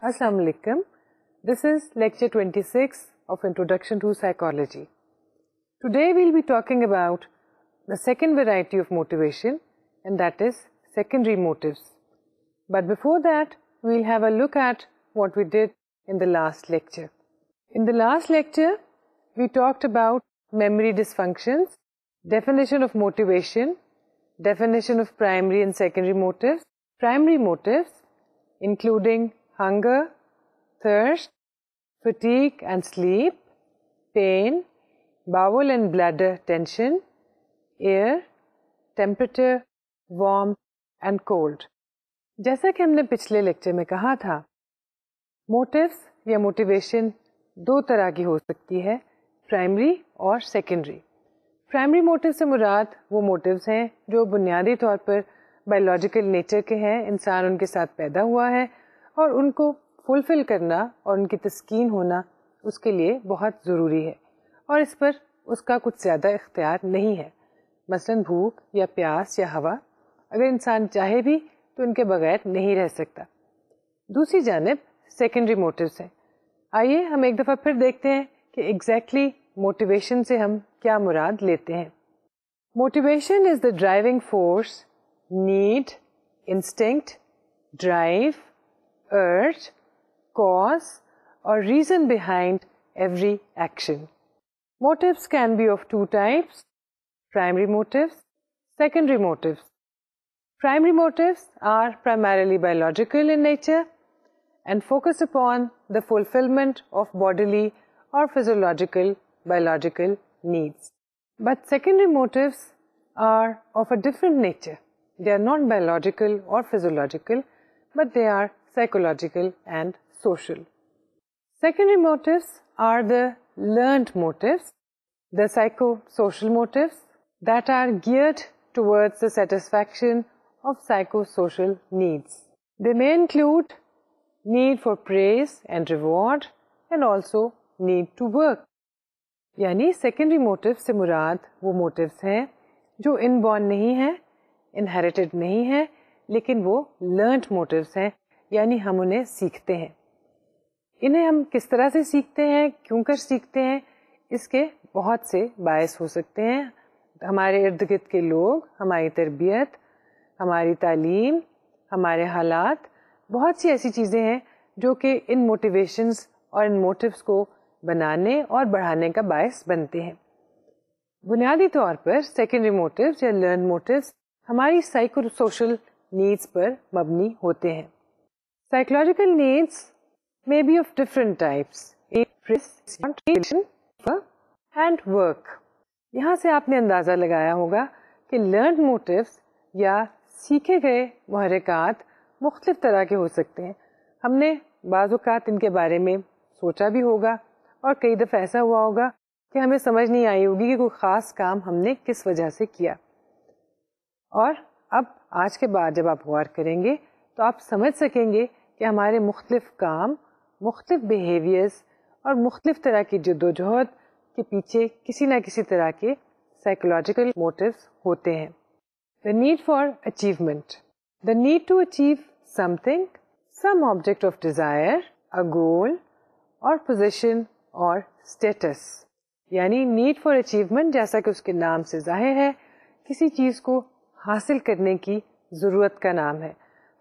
Assalamu alaikum. This is lecture 26 of Introduction to Psychology. Today we'll be talking about the second variety of motivation, and that is secondary motives. But before that, we'll have a look at what we did in the last lecture. In the last lecture, we talked about memory dysfunctions, definition of motivation, definition of primary and secondary motives, primary motives including hunger, thirst, fatigue and sleep, pain, bowel and bladder tension, air, temperature, warmth and cold. جیسا کہ ہم نے پچھلے lecture میں کہا تھا، motives یا motivation دو طرح کی ہو سکتی ہے، پرائمری اور سیکنڈری. پرائمری موٹیو سے مراد وہ موٹیوز ہیں جو بنیادی طور پر بایولوجیکل نیچر کے ہیں، انسان ان کے ساتھ پیدا ہوا ہے اور ان کو فلفل کرنا اور ان کی تسکین ہونا اس کے لیے بہت ضروری ہے، اور اس پر اس کا کچھ زیادہ اختیار نہیں ہے. مثلاً بھوک یا پیاس یا ہوا، اگر انسان چاہے بھی تو ان کے بغیر نہیں رہ سکتا. دوسری جانب سیکنڈری موٹیوز ہیں. آئیے ہم ایک دفعہ پھر دیکھتے ہیں کہ ایگزیکٹلی موٹیویشن سے ہم کیا مراد لیتے ہیں. Motivation is the driving force, need, instinct, drive, urge, cause or reason behind every action. Motives can be of two types: primary motives, secondary motives. Primary motives are primarily biological in nature and focus upon the fulfillment of bodily or physiological biological needs. But secondary motives are of a different nature. They are not biological or physiological, but they are psychological and social. Secondary motives are the learned motives, the psychosocial motives that are geared towards the satisfaction of psychosocial needs. They may include need for praise and reward and also need to work. یعنی secondary motive سے مراد وہ motives ہیں جو ان born نہیں ہیں، inherited نہیں ہیں، لیکن وہ لرنڈ موٹیوز ہیں، یعنی ہم انہیں سیکھتے ہیں. انہیں ہم کس طرح سے سیکھتے ہیں، کیوں کر سیکھتے ہیں، اس کے بہت سے باعث ہو سکتے ہیں. ہمارے ارد گرد کے لوگ، ہماری تربیت، ہماری تعلیم، ہمارے حالات، بہت سی ایسی چیزیں ہیں جو کہ ان موٹیویشنز اور ان موٹیوز کو بنانے اور بڑھانے کا باعث بنتے ہیں. بنیادی طور پر سیکنڈری موٹیوز یا لرن موٹیوز ہماری سائیکو سوشل نیڈس پر مبنی ہوتے ہیں. Psychological needs may be of different types and work. یہاں سے آپ نے اندازہ لگایا ہوگا کہ learned motives یا سیکھے گئے محرکات مختلف طرح کے ہو سکتے ہیں. ہم نے بعض اوقات ان کے بارے میں سوچا بھی ہوگا اور کئی دفعہ ایسا ہوا ہوگا کہ ہمیں سمجھ نہیں آئی ہوگی کہ کوئی خاص کام ہم نے کس وجہ سے کیا. اور اب آج کے بعد جب آپ غور کریں گے تو آپ سمجھ سکیں گے کہ ہمارے مختلف کام، مختلف بیہیویئرز اور مختلف طرح کی جدوجہد کے پیچھے کسی نہ کسی طرح کے سائیکولوجیکل موٹیوز ہوتے ہیں. The need for achievement. The need to achieve something, some object of desire, a goal or position or status. یعنی need for achievement جیسا کہ اس کے نام سے ظاہر ہے، کسی چیز کو حاصل کرنے کی ضرورت کا نام ہے.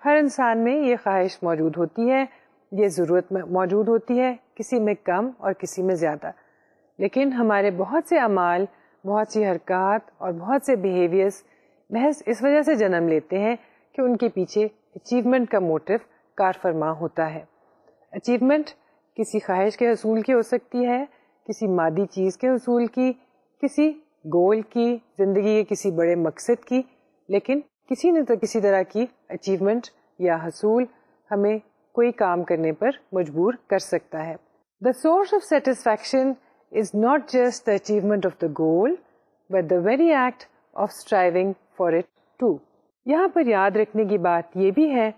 ہر انسان میں یہ خواہش موجود ہوتی ہے، یہ ضرورت موجود ہوتی ہے، کسی میں کم اور کسی میں زیادہ. لیکن ہمارے بہت سے اعمال، بہت سی حرکات اور بہت سے بیہیویئرز محض اس وجہ سے جنم لیتے ہیں کہ ان کے پیچھے اچیومنٹ کا موٹیو کار فرما ہوتا ہے. اچیومنٹ کسی خواہش کے حصول کی ہو سکتی ہے، کسی مادی چیز کے حصول کی، کسی گول کی، زندگی کے کسی بڑے مقصد کی، لیکن کسی نہ کسی طرح کی اچیومنٹ یا حصول ہمیں کوئی کام کرنے پر مجبور کر سکتا ہے. The source of satisfaction is not just the achievement of the goal, but the very act of striving for it too. یہاں پر یاد رکھنے کی بات یہ بھی ہے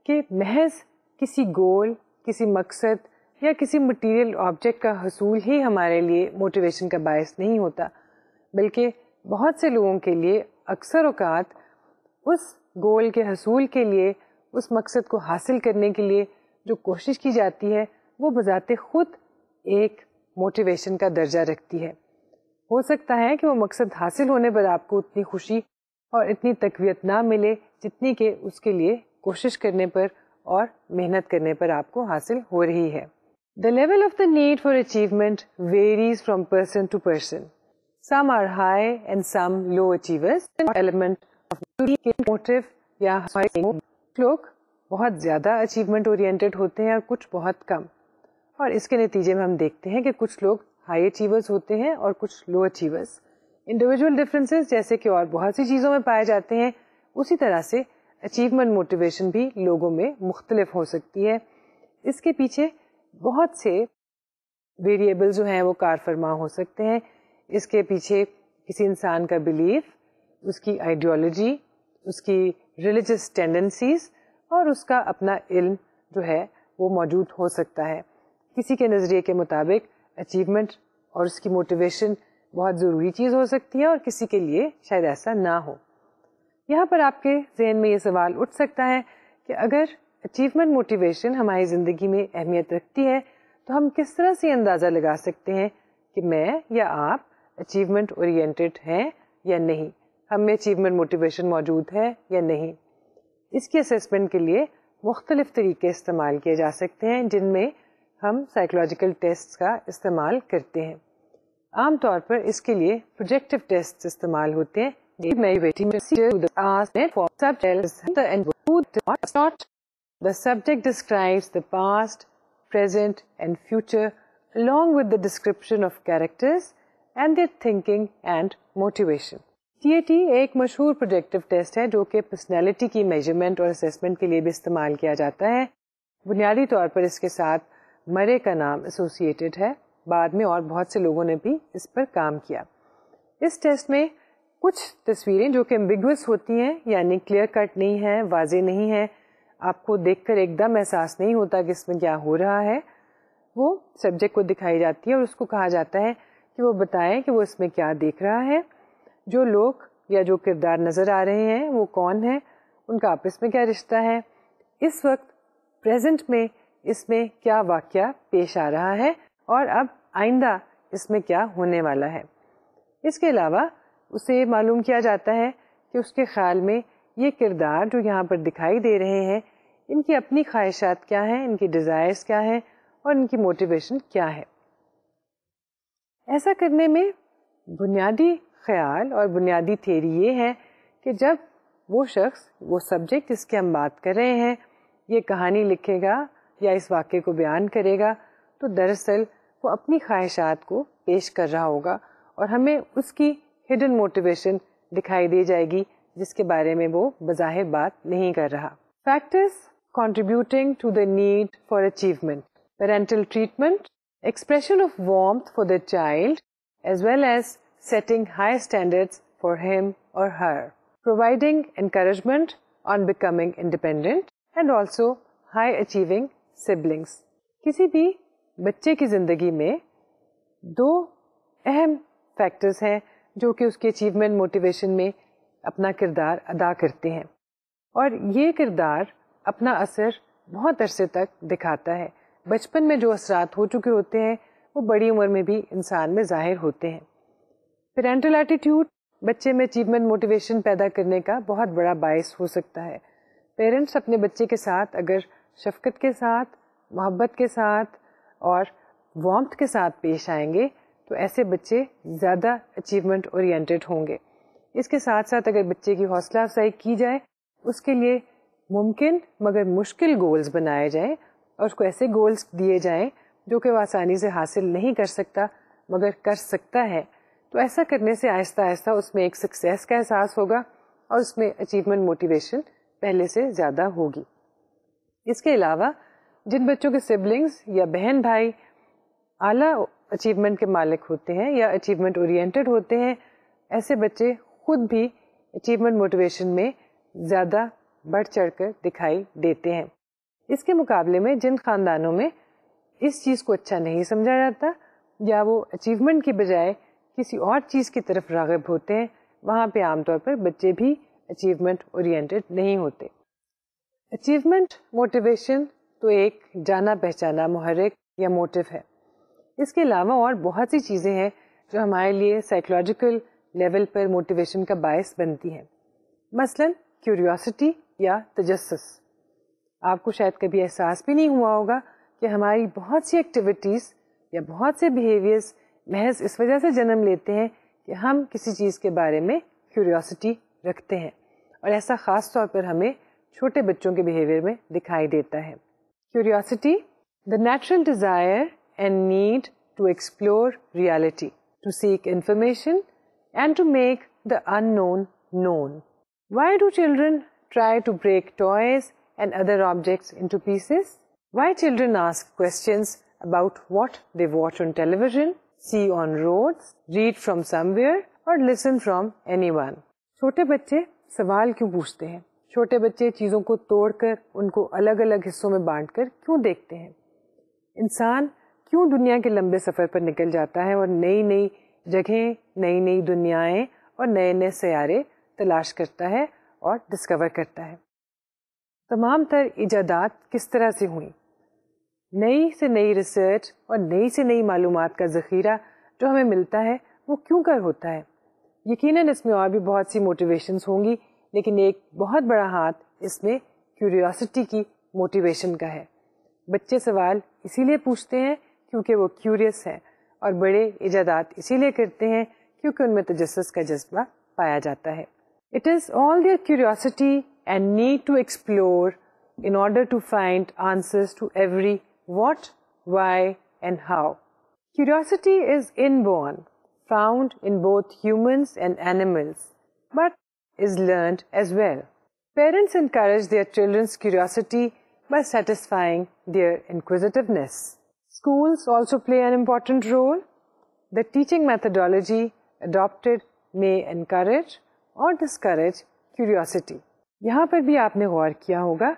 کہ محض کسی گول، کسی مقصد یا کسی مٹیریل آبجیکٹ کا حصول ہی ہمارے لیے موٹیویشن کا باعث نہیں ہوتا، بلکہ بہت سے لوگوں کے لیے اکثر اوقات اس گول کے حصول کے لیے، اس مقصد کو حاصل کرنے کے لیے جو کوشش کی جاتی ہے وہ بذات خود ایک موٹیویشن کا درجہ رکھتی ہے. ہو سکتا ہے کہ وہ مقصد حاصل ہونے پر آپ کو اتنی خوشی اور اتنی تقویت نہ ملے جتنی کہ اس کے لیے کوشش کرنے پر اور محنت کرنے پر آپ کو حاصل ہو رہی ہے. The level of the need for achievement varies from person to person. Some are high and some low achievers. Element of motive یا لوگ بہت زیادہ اچیومنٹ اورینٹیڈ ہوتے ہیں اور کچھ بہت کم, اور اس کے نتیجے میں ہم دیکھتے ہیں کہ کچھ لوگ ہائی اچیورز ہوتے ہیں اور کچھ لو اچیورز. انڈیویجول ڈفرینسز جیسے کہ اور بہت سی چیزوں میں پائے جاتے ہیں, اسی طرح سے اچیومنٹ موٹیویشن بھی لوگوں میں مختلف ہو سکتی ہے. اس کے پیچھے بہت سے ویریبل جو ہیں وہ کار فرما ہو سکتے ہیں. اس کے پیچھے کسی انسان کا بلیف, اس کی آئیڈیالوجی, اس کی ریلیجس ٹینڈنسیز اور اس کا اپنا علم جو ہے وہ موجود ہو سکتا ہے. کسی کے نظریے کے مطابق اچیومنٹ اور اس کی موٹیویشن بہت ضروری چیز ہو سکتی ہے اور کسی کے لیے شاید ایسا نہ ہو. یہاں پر آپ کے ذہن میں یہ سوال اٹھ سکتا ہے کہ اگر اچیومنٹ موٹیویشن ہماری زندگی میں اہمیت رکھتی ہے تو ہم کس طرح سے اندازہ لگا سکتے ہیں کہ میں یا آپ اچیومنٹ اورینٹیڈ ہیں یا نہیں, ہم میں اچیومنٹ موٹیویشن موجود ہے یا نہیں. اس کی اسیسمنٹ کے لیے مختلف طریقے استعمال کیے جا سکتے ہیں جن میں ہم سائیکولوجیکل ٹیسٹ کا استعمال کرتے ہیں. عام طور پر اس کے لیے پروجیکٹو ٹیسٹ استعمال ہوتے ہیں. The subject describes the past, present and future along with the description of characters and their thinking and motivation. TAT ایک مشہور پروجیکٹو ٹیسٹ ہے جو کہ پرسنالٹی کی میجرمنٹ اور اسیسمنٹ کے لیے بھی استعمال کیا جاتا ہے. بنیادی طور پر اس کے ساتھ مرے کا نام ایسوسیٹڈ ہے, بعد میں اور بہت سے لوگوں نے بھی اس پر کام کیا. اس ٹیسٹ میں کچھ تصویریں جو کہ ایمبیگوس ہوتی ہیں, یعنی کلیئر کٹ نہیں ہیں, واضح نہیں ہیں, آپ کو دیکھ کر ایک دم احساس نہیں ہوتا کہ اس میں کیا ہو رہا ہے, وہ سبجیکٹ کو دکھائی جاتی ہے اور اس کو کہا جاتا ہے کہ وہ بتائیں کہ وہ اس میں کیا دیکھ رہا ہے, جو لوگ یا جو کردار نظر آ رہے ہیں وہ کون ہیں, ان کا آپس میں کیا رشتہ ہے, اس وقت پریزنٹ میں اس میں کیا واقعہ پیش آ رہا ہے اور اب آئندہ اس میں کیا ہونے والا ہے. اس کے علاوہ اسے معلوم کیا جاتا ہے کہ اس کے خیال میں یہ کردار جو یہاں پر دکھائی دے رہے ہیں ان کی اپنی خواہشات کیا ہیں, ان کی ڈیزائرز کیا ہیں اور ان کی موٹیویشن کیا ہے. ایسا کرنے میں بنیادی خیال اور بنیادی تھیوری یہ ہے کہ جب وہ شخص, وہ سبجیکٹ جس کی ہم بات کر رہے ہیں, یہ کہانی لکھے گا یا اس واقعے کو بیان کرے گا تو دراصل وہ اپنی خواہشات کو پیش کر رہا ہوگا اور ہمیں اس کی ہڈن موٹیویشن دکھائی دے جائے گی جس کے بارے میں وہ بظاہر بات نہیں کر رہا. Factors contributing to the need for achievement: parental treatment, expression of warmth for the child, as well as setting high standards for him or her, providing encouragement on becoming independent, and also high achieving siblings. کسی بھی بچے کی زندگی میں دو اہم factors ہیں جو کہ اس کی اچیومنٹ موٹیویشن میں اپنا کردار ادا کرتے ہیں, اور یہ کردار اپنا اثر بہت عرصے تک دکھاتا ہے. بچپن میں جو اثرات ہو چکے ہوتے ہیں وہ بڑی عمر میں بھی انسان میں ظاہر ہوتے ہیں. پیرنٹل ایٹیٹیوڈ بچے میں اچیومنٹ موٹیویشن پیدا کرنے کا بہت بڑا باعث ہو سکتا ہے. پیرنٹس اپنے بچے کے ساتھ اگر شفقت کے ساتھ, محبت کے ساتھ اور وارمتھ کے ساتھ پیش آئیں گے تو ایسے بچے زیادہ اچیومنٹ اورینٹیڈ ہوں گے. اس کے ساتھ ساتھ اگر بچے کی حوصلہ افزائی کی جائے, اس کے لیے ممکن مگر مشکل گولز بنائے جائیں اور اس کو ایسے گولز دیے جائیں جو کہ وہ آسانی سے حاصل نہیں کر سکتا مگر کر سکتا ہے, تو ایسا کرنے سے آہستہ آہستہ اس میں ایک سکسیس کا احساس ہوگا اور اس میں اچیومنٹ موٹیویشن پہلے سے زیادہ ہوگی. اس کے علاوہ جن بچوں کے سبلنگز یا بہن بھائی اعلیٰ اچیومنٹ کے مالک ہوتے ہیں یا اچیومنٹ اورینٹیڈ ہوتے ہیں, ایسے بچے خود بھی اچیومنٹ موٹیویشن میں زیادہ بڑھ چڑھ کر دکھائی دیتے ہیں. اس کے مقابلے میں جن خاندانوں میں اس چیز کو اچھا نہیں سمجھا جاتا یا وہ اچیومنٹ کی بجائے کسی اور چیز کی طرف راغب ہوتے ہیں, وہاں پہ عام طور پر بچے بھی اچیومنٹ اورینٹیڈ نہیں ہوتے. اچیومنٹ موٹیویشن تو ایک جانا پہچانا محرک یا موٹو ہے. اس کے علاوہ اور بہت سی چیزیں ہیں جو ہمارے لیے سائیکولوجیکل لیول پر موٹیویشن کا باعث بنتی ہیں. مثلا کیوریوسٹی یا تجسس. آپ کو شاید کبھی احساس بھی نہیں ہوا ہوگا کہ ہماری بہت سی ایکٹیویٹیز یا بہت سے بیہیویئرز محض اس وجہ سے جنم لیتے ہیں کہ ہم کسی چیز کے بارے میں کیوریوسٹی رکھتے ہیں, اور ایسا خاص طور پر ہمیں چھوٹے بچوں کے بیہیویئر میں دکھائی دیتا ہے. Curiosity, the natural desire and need to explore reality, to seek information and to make the unknown known. Why do children try to break toys and other objects into pieces? Why children ask questions about what they watch on television, see on roads, read from somewhere or listen from anyone? چھوٹے بچے سوال کیوں پوچھتے ہیں؟ چھوٹے بچے چیزوں کو توڑ کر ان کو الگ الگ حصوں میں بانٹ کر کیوں دیکھتے ہیں؟ انسان کیوں دنیا کے لمبے سفر پر نکل جاتا ہے اور نئی نئی جگہیں, نئی نئی دنیایں اور نئے نئے سیارے تلاش کرتا ہے اور ڈسکور کرتا ہے؟ تمام تر ایجادات کس طرح سے ہوئیں؟ نئی سے نئی ریسرچ اور نئی سے نئی معلومات کا ذخیرہ جو ہمیں ملتا ہے وہ کیوں کر ہوتا ہے؟ یقیناً اس میں اور بھی بہت سی موٹیویشنز ہوں گی, لیکن ایک بہت بڑا ہاتھ اس میں کیوریوسٹی کی موٹیویشن کا ہے. بچے سوال اسی لیے پوچھتے ہیں کیونکہ وہ کیوریس ہیں, اور بڑے ایجادات اسی لیے کرتے ہیں کیونکہ ان میں تجسس کا جذبہ پایا جاتا ہے. It is all their curiosity and need to explore in order to find answers to every what, why and how. Curiosity is inborn, found in both humans and animals, but is learned as well. Parents encourage their children's curiosity by satisfying their inquisitiveness. Schools also play an important role. The teaching methodology adopted may encourage or discourage curiosity. یہاں پر بھی آپ نے غور کیا ہوگا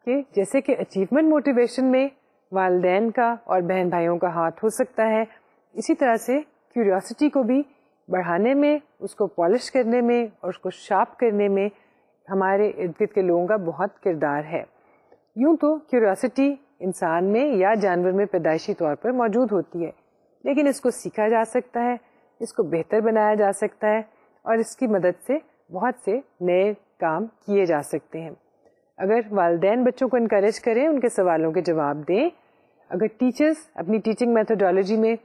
کہ جیسے کہ اچیومنٹ موٹیویشن میں والدین کا اور بہن بھائیوں کا ہاتھ ہو سکتا ہے, اسی طرح سے کیوریوسٹی کو بھی بڑھانے میں, اس کو پالش کرنے میں اور اس کو شارپ کرنے میں ہمارے ارد گرد کے لوگوں کا بہت کردار ہے. یوں تو کیوریوسٹی انسان میں یا جانور میں پیدائشی طور پر موجود ہوتی ہے, لیکن اس کو سیکھا جا سکتا ہے, اس کو بہتر بنایا جا سکتا ہے, اور اس کی مدد سے بہت سے نئے کام کیے جا سکتے ہیں. اگر والدین بچوں کو انکریج کریں, ان کے سوالوں کے جواب دیں, اگر ٹیچرز اپنی ٹیچنگ میتھڈالوجی میں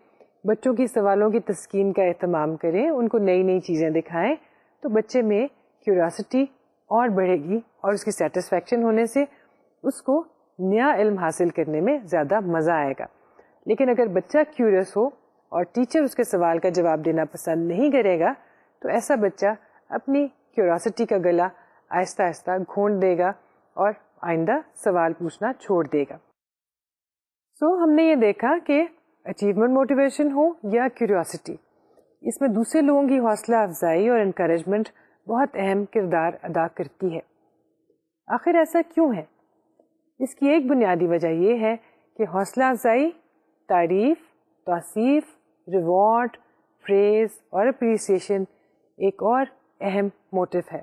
بچوں کی سوالوں کی تسکین کا اہتمام کریں, ان کو نئی نئی چیزیں دکھائیں, تو بچے میں کیوریوسٹی اور بڑھے گی, اور اس کی سیٹسفیکشن ہونے سے اس کو نیا علم حاصل کرنے میں زیادہ مزہ آئے گا. لیکن اگر بچہ کیوریس ہو اور ٹیچر اس کے سوال کا جواب دینا پسند نہیں کرے گا, تو ایسا بچہ اپنی کیوریوسٹی کا گلا آہستہ آہستہ گھونٹ دے گا اور آئندہ سوال پوچھنا چھوڑ دے گا. ہم نے یہ دیکھا کہ اچیومنٹ موٹیویشن ہو یا کیوریوسٹی, اس میں دوسرے لوگوں کی حوصلہ افزائی اور انکریجمنٹ بہت اہم کردار ادا کرتی ہے. آخر ایسا کیوں ہے؟ اس کی ایک بنیادی وجہ یہ ہے کہ حوصلہ افزائی, تعریف, توصیف, ریوارڈ, پریز اور اپریسیشن ایک اور اہم موٹو ہے,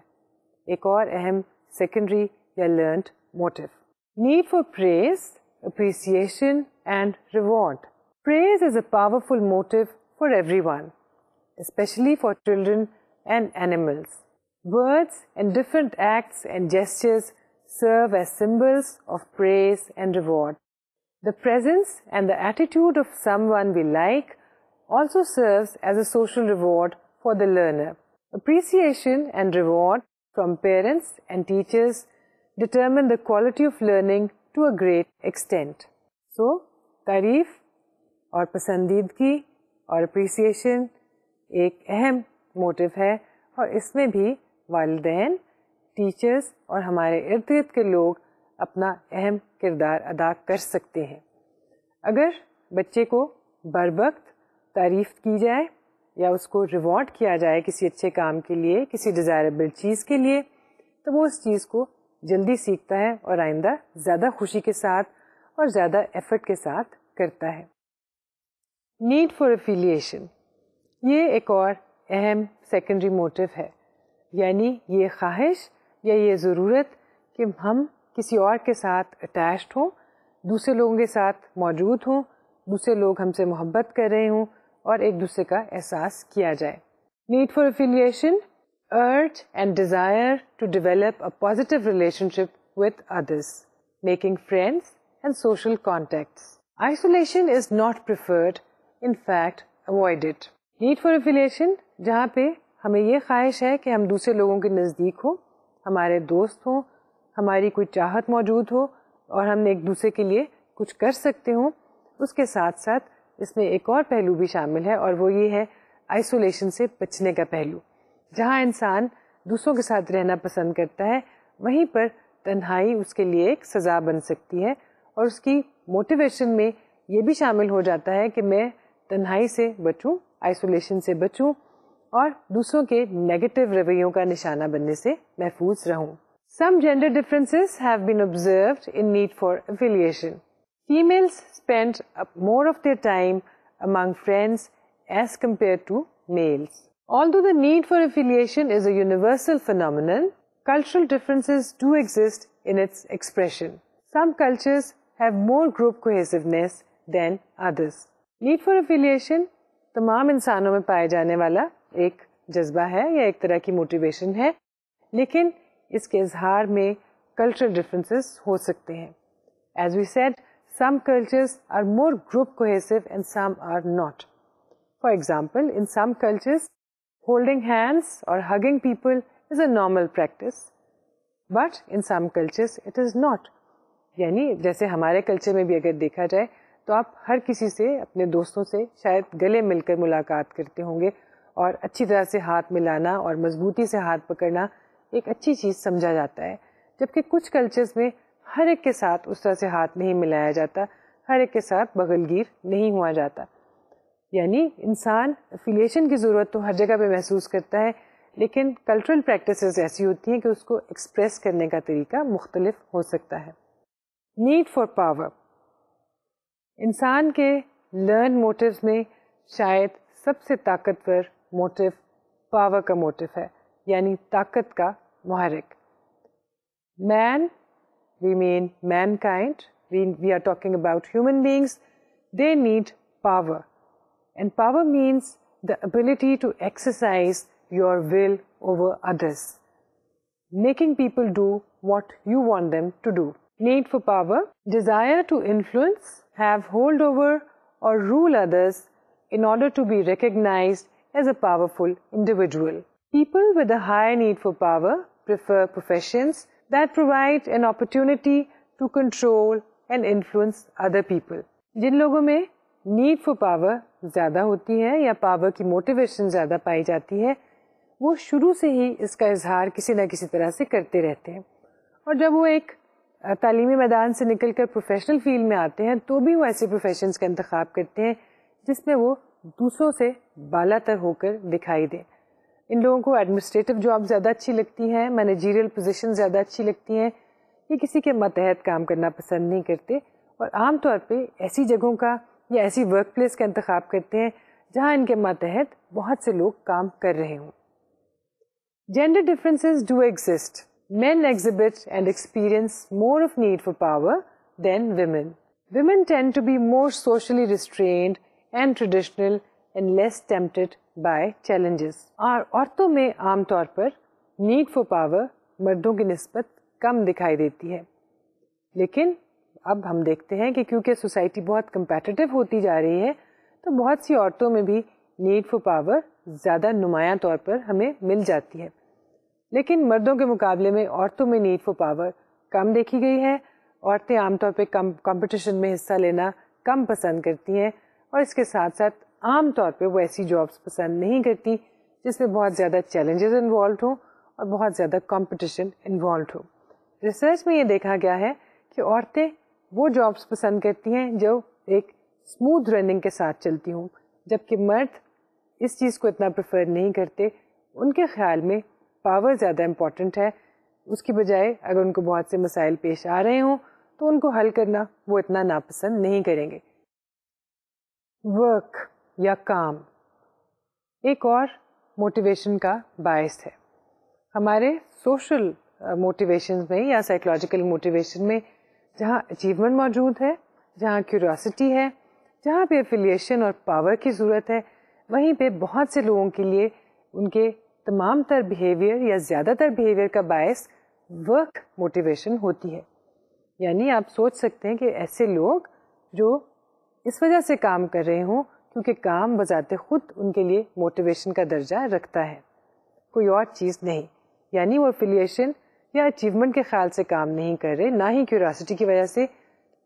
ایک اور اہم سیکنڈری یا learned motive. Need for praise, appreciation and reward. Praise is a powerful motive for everyone, especially for children and animals. Words and different acts and gestures serve as symbols of praise and reward. The presence and the attitude of someone we like also serves as a social reward for the learner. Appreciation and reward from parents and teachers determine the quality of learning to a great extent. So, تعریف اور پسندیدگی اور appreciation ایک اہم motto ہے, اور اس میں بھی والدین, ٹیچرز اور ہمارے ارد گرد کے لوگ اپنا اہم کردار ادا کر سکتے ہیں. اگر بچے کو بروقت تعریف کی جائے یا اس کو ریوارڈ کیا جائے کسی اچھے کام کے لیے, کسی ڈیزائربل چیز کے لیے, تو وہ اس چیز کو جلدی سیکھتا ہے اور آئندہ زیادہ خوشی کے ساتھ اور زیادہ ایفرٹ کے ساتھ کرتا ہے. نیڈ فار افیلیشن, یہ ایک اور اہم سیکنڈری موٹو ہے, یعنی یہ خواہش یا یہ ضرورت کہ ہم کسی اور کے ساتھ اٹیچڈ ہوں دوسرے لوگوں کے ساتھ موجود ہوں, دوسرے لوگ ہم سے محبت کر رہے ہوں اور ایک دوسرے کا احساس کیا جائے. Need for affiliation, urge and desire to develop a positive relationship with others, making friends and social contacts. Isolation is not preferred, in fact, avoided. Need for affiliation, جہاں پہ ہمیں یہ خواہش ہے کہ ہم دوسرے لوگوں کے نزدیک ہوں, ہمارے دوست ہوں, ہماری کوئی چاہت موجود ہو اور ہم ایک دوسرے کے لیے کچھ کر سکتے ہوں, اس کے ساتھ ساتھ اس میں ایک اور پہلو بھی شامل ہے اور وہ یہ ہے آئسولیشن سے بچنے کا پہلو. جہاں انسان دوسروں کے ساتھ رہنا پسند کرتا ہے وہیں پر تنہائی اس کے لیے ایک سزا بن سکتی ہے, اور اس کی موٹیویشن میں یہ بھی شامل ہو جاتا ہے کہ میں تنہائی سے بچوں, آئسولیشن سے بچوں اور دوسروں کے نیگیٹو رویوں کا نشانہ بننے سے محفوظ رہوں. Some gender differences have been observed in need for affiliation. Females spend more of their time among friends as compared to males. Although the need for affiliation is a universal phenomenon, cultural differences do exist in its expression. Some cultures have more group cohesiveness than others. Need for affiliation تمام انسانوں میں پائے جانے والا ایک جذبہ ہے یا ایک طرح کی موٹیویشن ہے, لیکن اس کے اظہار میں کلچرل ڈفرینسز ہو سکتے ہیں. As we said, some cultures are more group cohesive and some are not. For example, in some cultures, holding hands or hugging people is a normal practice, but in some cultures it is not. یعنی جیسے ہمارے culture میں بھی اگر دیکھا جائے تو آپ ہر کسی سے, اپنے دوستوں سے شاید گلے مل کر ملاقات کرتے ہوں گے, اور اچھی طرح سے ہاتھ ملانا اور مضبوطی سے ہاتھ پکڑنا ایک اچھی چیز سمجھا جاتا ہے, جبکہ کچھ کلچرز میں ہر ایک کے ساتھ اس طرح سے ہاتھ نہیں ملایا جاتا, ہر ایک کے ساتھ بغل گیر نہیں ہوا جاتا. یعنی انسان افیلیشن کی ضرورت تو ہر جگہ پہ محسوس کرتا ہے, لیکن کلچرل پریکٹسز ایسی ہوتی ہیں کہ اس کو ایکسپریس کرنے کا طریقہ مختلف ہو سکتا ہے. نیڈ فار پاور, انسان کے لرن موٹیوز میں شاید سب سے طاقتور موٹیو پاور کا موٹیو ہے, یعنی طاقت کا محرک. مین, we mean mankind, we are talking about human beings, they need power. And power means the ability to exercise your will over others, making people do what you want them to do. Need for power, desire to influence, have hold over or rule others in order to be recognized as a powerful individual. People with a high need for power prefer professions that provide an opportunity to control and influence other people. جن لوگوں میں need for power زیادہ ہوتی ہے یا power کی motivation زیادہ پائی جاتی ہے, وہ شروع سے ہی اس کا اظہار کسی نہ کسی طرح سے کرتے رہتے ہیں, اور جب وہ ایک تعلیمی میدان سے نکل کر پروفیشنل فیلڈ میں آتے ہیں تو بھی وہ ایسے پروفیشنز کا انتخاب کرتے ہیں جس میں وہ دوسروں سے بالا تر ہو کر دکھائی دیں. ان لوگوں کو ایڈمنسٹریٹو جاب زیادہ اچھی لگتی ہیں, مینیجیریل پوزیشن زیادہ اچھی لگتی ہیں, یہ کسی کے ماتحت کام کرنا پسند نہیں کرتے, اور عام طور پہ ایسی جگہوں کا یا ایسی ورک پلیس کا انتخاب کرتے ہیں جہاں ان کے ماتحت بہت سے لوگ کام کر رہے ہوں. Gender differences do exist. Men exhibit and experience more of need for power than women. Women tend to be more socially restrained and traditional and less tempted by challenges. اور عورتوں میں عام طور پر need for power مردوں کی نسبت کم دکھائی دیتی ہے, لیکن اب ہم دیکھتے ہیں کہ کیونکہ سوسائٹی بہت کمپیٹیٹو ہوتی جا رہی ہے تو بہت سی عورتوں میں بھی need for power زیادہ نمایاں طور پر ہمیں مل جاتی ہے, لیکن مردوں کے مقابلے میں عورتوں میں نیڈ فار پاور کم دیکھی گئی ہے. عورتیں عام طور پہ کمپٹیشن میں حصہ لینا کم پسند کرتی ہیں, اور اس کے ساتھ ساتھ عام طور پہ وہ ایسی جابس پسند نہیں کرتی جس میں بہت زیادہ چیلنجز انوالوڈ ہوں اور بہت زیادہ کمپٹیشن انوالوڈ ہو. ریسرچ میں یہ دیکھا گیا ہے کہ عورتیں وہ جابس پسند کرتی ہیں جو ایک اسموتھ رننگ کے ساتھ چلتی ہوں, جبکہ مرد اس چیز کو اتنا پریفر نہیں کرتے. ان کے خیال میں پاور زیادہ امپورٹنٹ ہے, اس کی بجائے اگر ان کو بہت سے مسائل پیش آ رہے ہوں تو ان کو حل کرنا وہ اتنا ناپسند نہیں کریں گے. ورک یا کام ایک اور موٹیویشن کا باعث ہے. ہمارے سوشل موٹیویشن میں یا سائیکولوجیکل موٹیویشن میں جہاں اچیومنٹ موجود ہے, جہاں کیوریوسٹی ہے, جہاں پہ افیلیشن اور پاور کی ضرورت ہے, وہیں پہ بہت سے لوگوں کے لیے ان کے تمام تر بیہیویئر یا زیادہ تر بیہیویئر کا باعث ورک موٹیویشن ہوتی ہے. یعنی آپ سوچ سکتے ہیں کہ ایسے لوگ جو اس وجہ سے کام کر رہے ہوں کیونکہ کام بذات خود ان کے لیے موٹیویشن کا درجہ رکھتا ہے, کوئی اور چیز نہیں. یعنی وہ افیلیشن یا اچیومنٹ کے خیال سے کام نہیں کر رہے, نہ ہی کیوریوسٹی کی وجہ سے,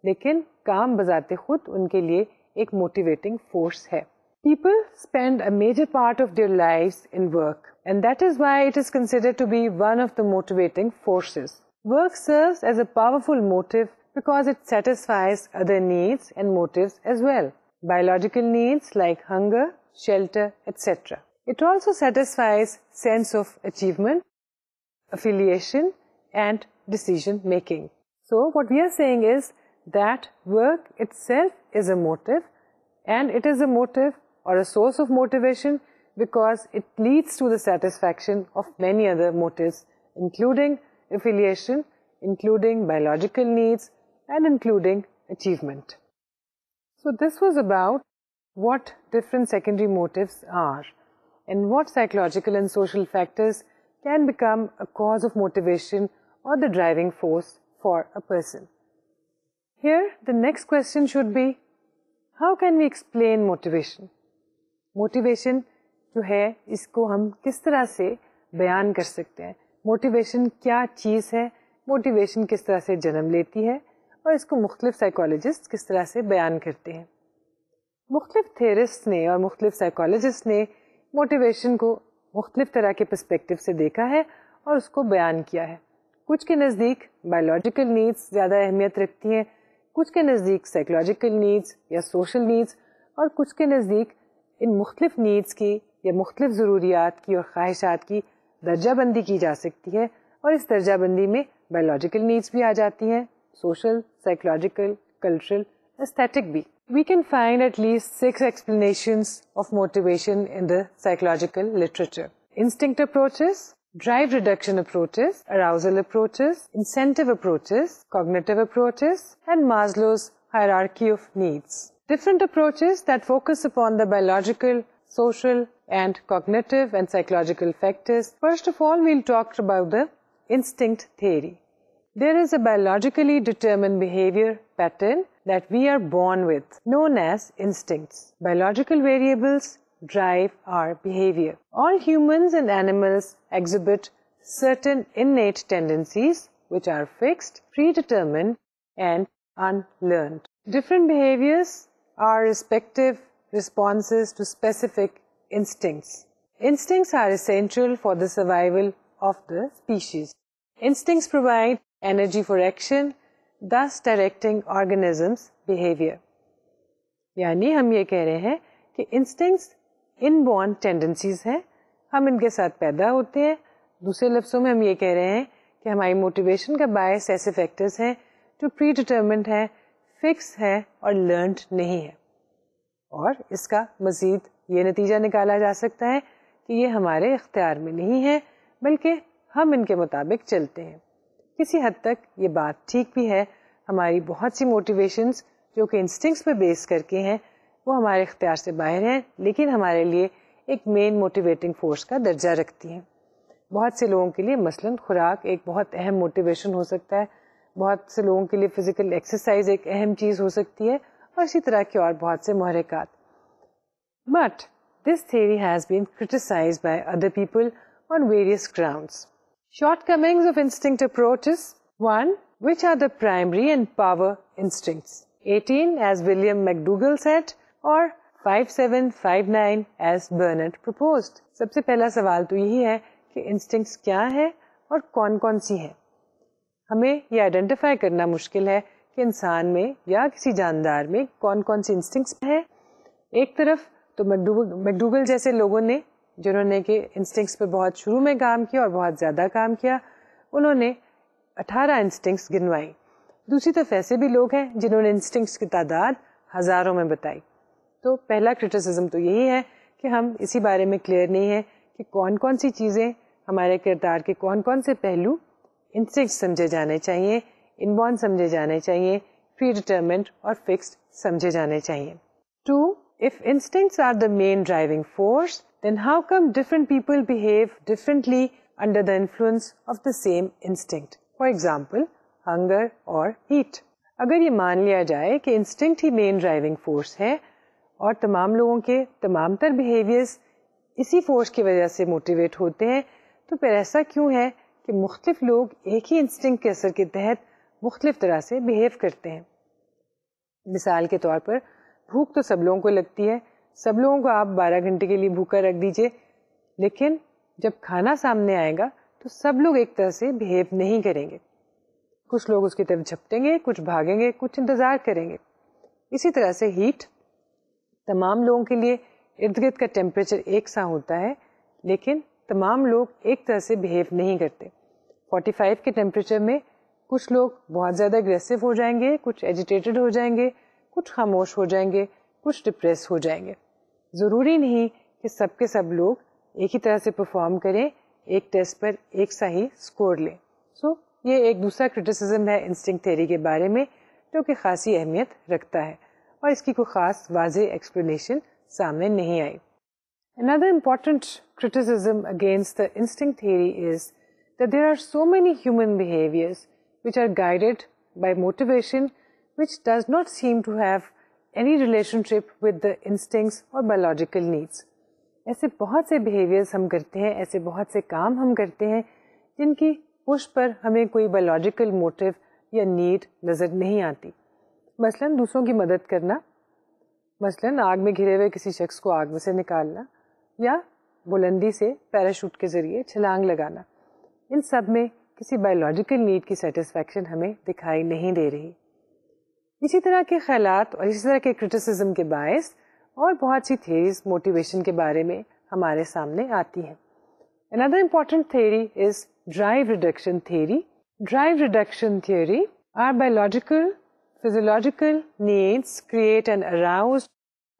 لیکن کام بذات خود ان کے لیے ایک موٹیویٹنگ فورس ہے. People spend a major part of their lives in work, and that is why it is considered to be one of the motivating forces. Work serves as a powerful motive because it satisfies other needs and motives as well. Biological needs like hunger, shelter, etc. It also satisfies sense of achievement, affiliation, and decision making. So what we are saying is that work itself is a motive, and it is a motive or a source of motivation because it leads to the satisfaction of many other motives, including affiliation, including biological needs, and including achievement. So this was about what different secondary motives are and what psychological and social factors can become a cause of motivation or the driving force for a person. Here the next question should be, how can we explain motivation? Motivation جو ہے اس کو ہم کس طرح سے بیان کر سکتے ہیں, موٹیویشن کیا چیز ہے, موٹیویشن کس طرح سے جنم لیتی ہے, اور اس کو مختلف سائیکالوجسٹ کس طرح سے بیان کرتے ہیں. مختلف تھیورسٹ نے اور مختلف سائیکالوجسٹ نے موٹیویشن کو مختلف طرح کے پرسپیکٹو سے دیکھا ہے اور اس کو بیان کیا ہے. کچھ کے نزدیک بایولوجیکل نیڈس زیادہ اہمیت رکھتی ہیں, کچھ کے نزدیک سائیکولوجیکل نیڈس یا سوشل نیڈس, اور کچھ کے نزدیک ان مختلف نیڈس کی یا مختلف ضروریات کی اور خواہشات کی درجہ بندی کی جا سکتی ہے, اور اس درجہ بندی میں بایولوجیکل نیڈس بھی آ جاتی ہیں, سوشل, سائیکولوجیکل, کلچرل, ایستھیٹک بھی. We can find at least 6 explanations of motivation in the psychological literature. Instinct approaches, drive reduction approaches, arousal approaches, incentive approaches, cognitive approaches, and Maslow's hierarchy of needs. Different approaches that focus upon the biological, social, and cognitive and psychological factors. First of all, we'll talk about the instinct theory. There is a biologically determined behavior pattern that we are born with, known as instincts. Biological variables drive our behavior. All humans and animals exhibit certain innate tendencies which are fixed, predetermined, and unlearned. Different behaviors are respective responses to specific instincts. Instincts are essential for the survival of the species. Instincts provide energy for action, thus directing organisms' behavior. یعنی ہم یہ کہہ رہے ہیں کہ instincts ان born tendencies ہیں, ہم ان کے ساتھ پیدا ہوتے ہیں. دوسرے لفظوں میں ہم یہ کہہ رہے ہیں کہ ہماری موٹیویشن کا باعث ایسے فیکٹرز ہیں جو پری ڈیٹرمنڈ ہے, فکس ہے اور لرنڈ نہیں ہے. اور اس کا مزید یہ نتیجہ نکالا جا سکتا ہے کہ یہ ہمارے اختیار میں نہیں ہے بلکہ ہم ان کے مطابق چلتے ہیں. کسی حد تک یہ بات ٹھیک بھی ہے, ہماری بہت سی موٹیویشنز جو کہ انسٹنکٹس پہ بیس کر کے ہیں وہ ہمارے اختیار سے باہر ہیں, لیکن ہمارے لیے ایک مین موٹیویٹنگ فورس کا درجہ رکھتی ہیں. بہت سے لوگوں کے لیے مثلاً خوراک ایک بہت اہم موٹیویشن ہو سکتا ہے, بہت سے لوگوں کے لیے فزیکل ایکسرسائز ایک اہم چیز ہو سکتی ہے, اور اسی طرح کے اور بہت سے محرکات. But this theory has been criticized by other people on various grounds. Shortcomings of instinct approaches. 1. Which are the primary and power instincts? 18 as William McDougall said, or 5759 as Bernard proposed. سب سے پہلا سوال تو یہی ہے کہ instincts کیا ہے اور کون کون سی ہیں. ہمیں یہ آئیڈینٹیفائی کرنا مشکل ہے کہ انسان میں یا کسی جاندار میں کون کون سی انسٹنکٹس ہیں. ایک طرف تو میکڈوگل جیسے لوگوں نے جنہوں نے کہ انسٹنکٹس پہ بہت شروع میں کام کیا اور بہت زیادہ کام کیا, انہوں نے 18 انسٹنکٹس گنوائی. دوسری طرف ایسے بھی لوگ ہیں جنہوں نے انسٹنکٹس کی تعداد ہزاروں میں بتائی. تو پہلا کرٹیسزم تو یہی ہے کہ ہم اسی بارے میں کلیئر نہیں ہے کہ کون کون سی چیزیں, ہمارے کردار کے کون کون سے پہلو انسٹنکٹ سمجھے جانے چاہیے انبورن سمجھے جانے چاہیے, پری ڈیٹرمنڈ اور فکسڈ سمجھے جانے چاہیے. 2. If instincts are the main driving force, then how come different people behave differently under the influence of the same instinct? For example, hunger or heat. اگر یہ مان لیا جائے کہ انسٹنکٹ ہی مین ڈرائیونگ فورس ہے اور تمام لوگوں کے تمام تر بیہیویئرز اسی فورس کی وجہ سے موٹیویٹ ہوتے ہیں, تو پھر ایسا کیوں ہے کہ مختلف لوگ ایک ہی انسٹنکٹ کے اثر کے تحت مختلف طرح سے بیہیو کرتے ہیں؟ مثال کے طور پر بھوک تو سب لوگوں کو لگتی ہے, سب لوگوں کو آپ 12 گھنٹے کے لیے بھوکا رکھ دیجئے, لیکن جب کھانا سامنے آئے گا تو سب لوگ ایک طرح سے بیہیو نہیں کریں گے. کچھ لوگ اس کی طرف جھپٹیں گے, کچھ بھاگیں گے, کچھ انتظار کریں گے. اسی طرح سے ہیٹ, تمام لوگوں کے لیے ارد گرد کا ٹیمپریچر ایک سا ہوتا ہے, لیکن تمام لوگ ایک طرح سے بیہیو نہیں کرتے. 45 کے ٹیمپریچر میں کچھ لوگ بہت زیادہ اگریسو ہو جائیں گے, کچھ ایجیٹیٹڈ ہو جائیں گے, کچھ خاموش ہو جائیں گے, کچھ ڈپریس ہو جائیں گے. ضروری نہیں کہ سب کے سب لوگ ایک ہی طرح سے پرفارم کریں, ایک ٹیسٹ پر ایک سا ہی اسکور لیں. سو یہ ایک دوسرا کرٹیسزم ہے انسٹنکٹ تھیوری کے بارے میں جو کہ خاصی اہمیت رکھتا ہے, اور اس کی کوئی خاص واضح ایکسپلینیشن سامنے نہیں آئی. Another important criticism against the instinct theory is that there are so many human behaviors which are guided by motivation which does not seem to have any relationship with the instincts or biological needs. ایسے بہت سے behaviors ہم کرتے ہیں, ایسے بہت سے کام ہم کرتے ہیں جن کی پش پر ہمیں کوئی biological motive یا need نظر نہیں آتی. مثلاً دوسروں کی مدد کرنا, مثلاً آگ میں گھرے ہوئے کسی شخص کو آگ میں سے نکالنا, یا بلندی سے پیراشوٹ کے ذریعے چھلانگ لگانا. ان سب میں کسی بایولوجیکل نیڈ کی سیٹسفیکشن ہمیں دکھائی نہیں دے رہی. اسی طرح کے خیالات اور اسی طرح کے کرٹیسزم کے باعث اور بہت سی تھیریز موٹیویشن کے بارے میں ہمارے سامنے آتی ہیں. Another important theory is drive reduction theory. Drive reduction theory, our biological, physiological needs create an aroused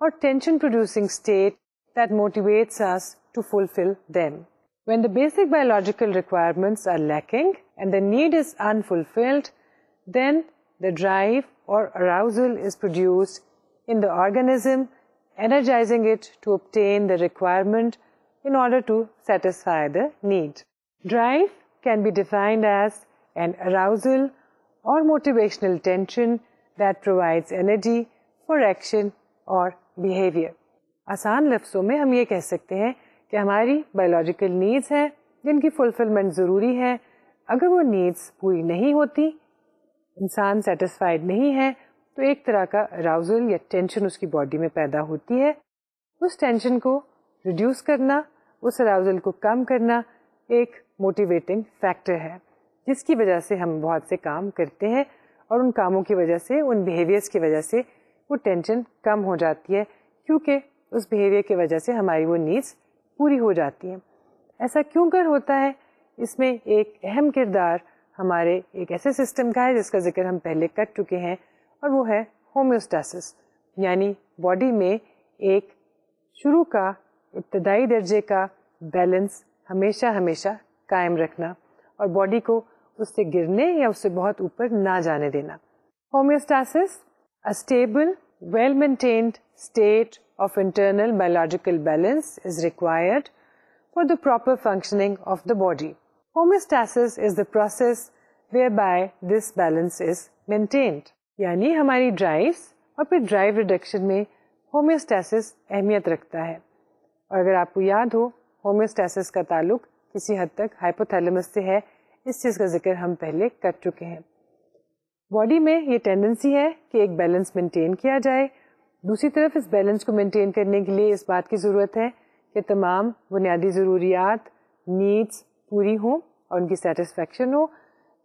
or tension-producing state that motivates us to fulfill them. When the basic biological requirements are lacking and the need is unfulfilled, then the drive or arousal is produced in the organism, energizing it to obtain the requirement in order to satisfy the need. Drive can be defined as an arousal or motivational tension that provides energy for action or behavior. آسان لفظوں میں ہم یہ کہہ سکتے ہیں کہ ہماری بایولوجیکل نیڈس ہیں جن کی فلفلمنٹ ضروری ہے. اگر وہ نیڈس پوری نہیں ہوتی, انسان سیٹسفائیڈ نہیں ہے, تو ایک طرح کا اراؤزل یا ٹینشن اس کی باڈی میں پیدا ہوتی ہے. اس ٹینشن کو ریڈیوس کرنا, اس اراؤزل کو کم کرنا ایک موٹیویٹنگ فیکٹر ہے, جس کی وجہ سے ہم بہت سے کام کرتے ہیں, اور ان کاموں کی وجہ سے, ان بیہیویئرس کی وجہ سے وہ ٹینشن کم ہو جاتی ہے, کیونکہ اس بیہیویئر کی وجہ سے ہماری وہ نیڈس پوری ہو جاتی ہیں. ایسا کیوں کر ہوتا ہے؟ اس میں ایک اہم کردار ہمارے ایک ایسے سسٹم کا ہے جس کا ذکر ہم پہلے کر چکے ہیں, اور وہ ہے ہومیوسٹاسس, یعنی باڈی میں ایک شروع کا ابتدائی درجے کا بیلنس ہمیشہ قائم رکھنا, اور باڈی کو اس سے گرنے یا اس سے بہت اوپر نہ جانے دینا. Homeostasis, a stable, well-maintained state of internal biological balance is required for the proper functioning of the body. Homeostasis is the process whereby this balance is maintained. یعنی ہماری ڈرائیوز اور پھر ڈرائیو ریڈکشن میں ہومیوسٹاسس اہمیت رکھتا ہے. اور اگر آپ کو یاد ہو, ہومیوسٹاسس کا تعلق کسی حد تک ہائپوتھیلمس سے ہے, اس چیز کا ذکر ہم پہلے کر چکے ہیں. باڈی میں یہ ٹینڈنسی ہے کہ ایک بیلنس مینٹین کیا جائے. دوسری طرف اس بیلنس کو مینٹین کرنے کے لیے اس بات کی ضرورت ہے کہ تمام بنیادی ضروریات, نیڈس پوری ہوں اور ان کی سیٹسفیکشن ہو.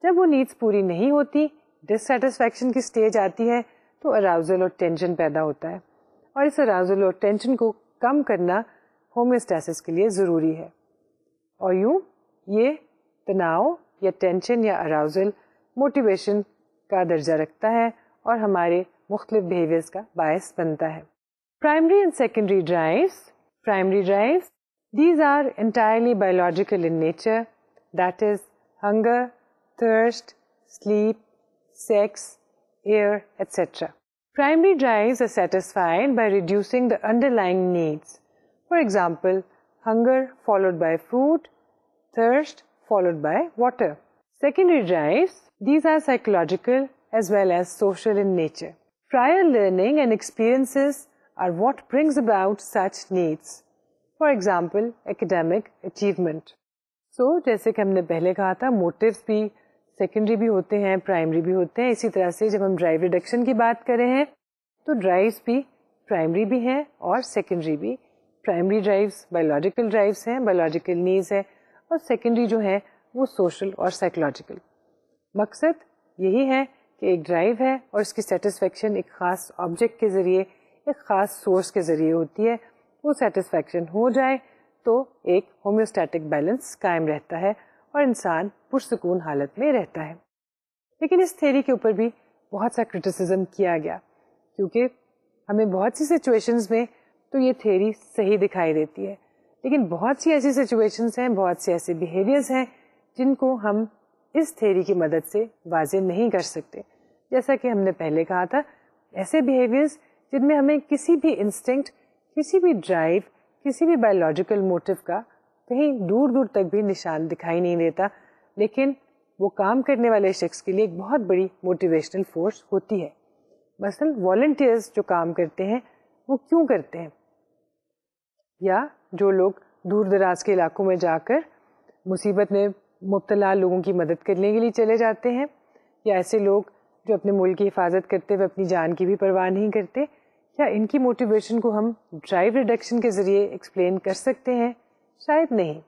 جب وہ نیڈس پوری نہیں ہوتی, ڈسسیٹسفیکشن کی سٹیج آتی ہے, تو اراؤزل اور ٹینشن پیدا ہوتا ہے, اور اس اراؤزل اور ٹینشن کو کم کرنا ہومیوسٹاسس کے لیے ضروری ہے. اور یوں یہ تناؤ یا ٹینشن یا اراؤزل موٹیویشن کا درجہ رکھتا ہے اور ہمارے مختلف بیہیویئرس کا باعث بنتا ہے. Primary and secondary drives. Primary drives, these are entirely biological in nature, that is hunger, thirst, sleep, sex, air, etc. Primary drives are satisfied by reducing the underlying needs. For example, hunger followed by food, thirst followed by water. Secondary drives, these are psychological as well as social in nature. Prior learning and experiences are what brings about such needs. For example, academic achievement. So, جیسے کہ ہم نے پہلے کہا تھا motives بھی secondary بھی ہوتے ہیں, پرائمری بھی ہوتے ہیں. اسی طرح سے جب ہم ڈرائیو ریڈکشن کی بات کر رہے ہیں تو ڈرائیوز بھی پرائمری بھی ہیں اور سیکنڈری بھی. پرائمری ڈرائیوز بایولوجیکل ڈرائیوز ہیں, بایولوجیکل نیڈز ہے, اور سیکنڈری جو ہے وہ سوشل اور سائیکولوجیکل. مقصد یہی ہے کہ ایک ڈرائیو ہے اور اس کی سیٹسفیکشن ایک خاص آبجیکٹ کے ذریعے, ایک خاص سورس کے ذریعے ہوتی ہے. وہ سیٹسفیکشن ہو جائے تو ایک ہومیوسٹیٹک بیلنس قائم رہتا ہے اور انسان پرسکون حالت میں رہتا ہے. لیکن اس تھیوری کے اوپر بھی بہت سا کرٹیسزم کیا گیا, کیونکہ ہمیں بہت سی سچویشنز میں تو یہ تھیوری صحیح دکھائی دیتی ہے, لیکن بہت سی ایسی سچویشنز ہیں, بہت سے ایسے بیہیویئرز ہیں جن کو ہم اس تھیوری کی مدد سے واضح نہیں کر سکتے. جیسا کہ ہم نے پہلے کہا تھا, ایسے بیہیویئرز جن میں ہمیں کسی بھی انسٹنکٹ, کسی بھی ڈرائیو, کسی بھی بایولوجیکل موٹیو کا کہیں دور دور تک بھی نشان دکھائی نہیں دیتا, لیکن وہ کام کرنے والے شخص کے لیے ایک بہت بڑی موٹیویشنل فورس ہوتی ہے. مثلا والنٹیئرز جو کام کرتے ہیں وہ کیوں کرتے ہیں, یا جو لوگ دور دراز کے علاقوں میں جا کر مصیبت میں مبتلا لوگوں کی مدد کرنے کے لیے چلے جاتے ہیں, یا ایسے لوگ جو اپنے ملک کی حفاظت کرتے ہوئے اپنی جان کی بھی پرواہ نہیں کرتے, کیا ان کی موٹیویشن کو ہم ڈرائیو ریڈکشن کے ذریعے ایکسپلین کر سکتے ہیں؟ شاید نہیں.